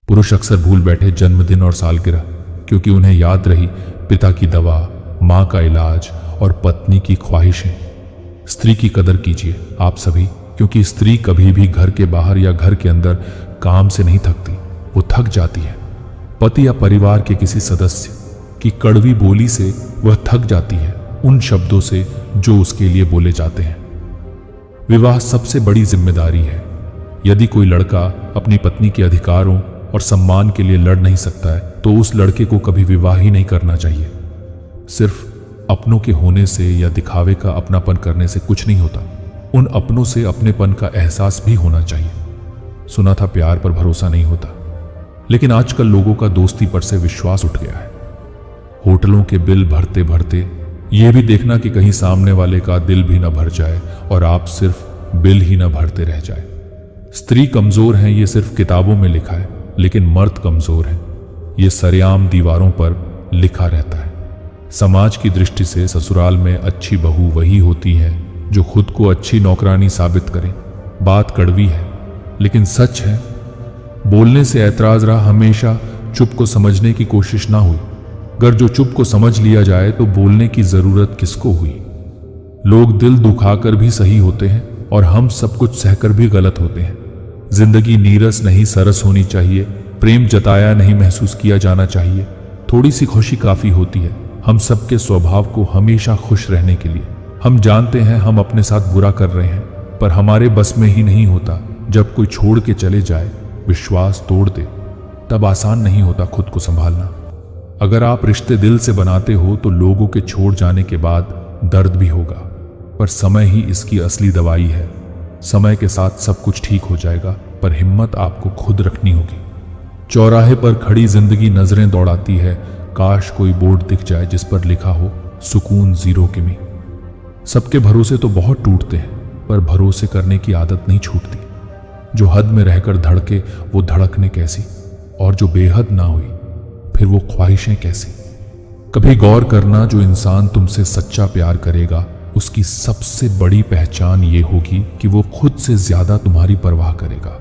पुरुष अक्सर भूल बैठे जन्मदिन और सालगिरह, क्योंकि उन्हें याद रही पिता की दवा, माँ का इलाज और पत्नी की ख्वाहिशें। स्त्री की कदर कीजिए आप सभी, क्योंकि स्त्री कभी भी घर के बाहर या घर के अंदर काम से नहीं थकती, वो थक जाती है। पति या परिवार के किसी सदस्य की कड़वी बोली से वह थक जाती है, उन शब्दों से जो उसके लिए बोले जाते हैं। विवाह सबसे बड़ी जिम्मेदारी है। यदि कोई लड़का अपनी पत्नी के अधिकारों और सम्मान के लिए लड़ नहीं सकता है, तो उस लड़के को कभी विवाह ही नहीं करना चाहिए। सिर्फ अपनों के होने से या दिखावे का अपनापन करने से कुछ नहीं होता, उन अपनों से अपनेपन का एहसास भी होना चाहिए। सुना था प्यार पर भरोसा नहीं होता, लेकिन आजकल लोगों का दोस्ती पर से विश्वास उठ गया है। होटलों के बिल भरते भरते यह भी देखना कि कहीं सामने वाले का दिल भी न भर जाए और आप सिर्फ बिल ही न भरते रह जाए। स्त्री कमजोर है ये सिर्फ किताबों में लिखा है, लेकिन मर्द कमजोर है ये सरेआम दीवारों पर लिखा रहता है। समाज की दृष्टि से ससुराल में अच्छी बहू वही होती है जो खुद को अच्छी नौकरानी साबित करे। बात कड़वी है, लेकिन सच है। बोलने से ऐतराज रहा, हमेशा चुप को समझने की कोशिश ना हुई। अगर जो चुप को समझ लिया जाए तो बोलने की जरूरत किसको हुई। लोग दिल दुखाकर भी सही होते हैं और हम सब कुछ सहकर भी गलत होते हैं। जिंदगी नीरस नहीं सरस होनी चाहिए, प्रेम जताया नहीं महसूस किया जाना चाहिए। थोड़ी सी खुशी काफी होती है हम सबके स्वभाव को हमेशा खुश रहने के लिए। हम जानते हैं हम अपने साथ बुरा कर रहे हैं, पर हमारे बस में ही नहीं होता। जब कोई छोड़ के चले जाए, विश्वास तोड़ दे, तब आसान नहीं होता खुद को संभालना। अगर आप रिश्ते दिल से बनाते हो तो लोगों के छोड़ जाने के बाद दर्द भी होगा, पर समय ही इसकी असली दवाई है। समय के साथ सब कुछ ठीक हो जाएगा, पर हिम्मत आपको खुद रखनी होगी। चौराहे पर खड़ी जिंदगी नजरें दौड़ाती है, काश कोई बोर्ड दिख जाए जिस पर लिखा हो सुकून 0 किमी। सबके भरोसे तो बहुत टूटते हैं, पर भरोसे करने की आदत नहीं छूटती। जो हद में रहकर धड़के वो धड़कने कैसी, और जो बेहद ना हुई फिर वो ख्वाहिशें कैसी। कभी गौर करना, जो इंसान तुमसे सच्चा प्यार करेगा उसकी सबसे बड़ी पहचान ये होगी कि वो खुद से ज्यादा तुम्हारी परवाह करेगा।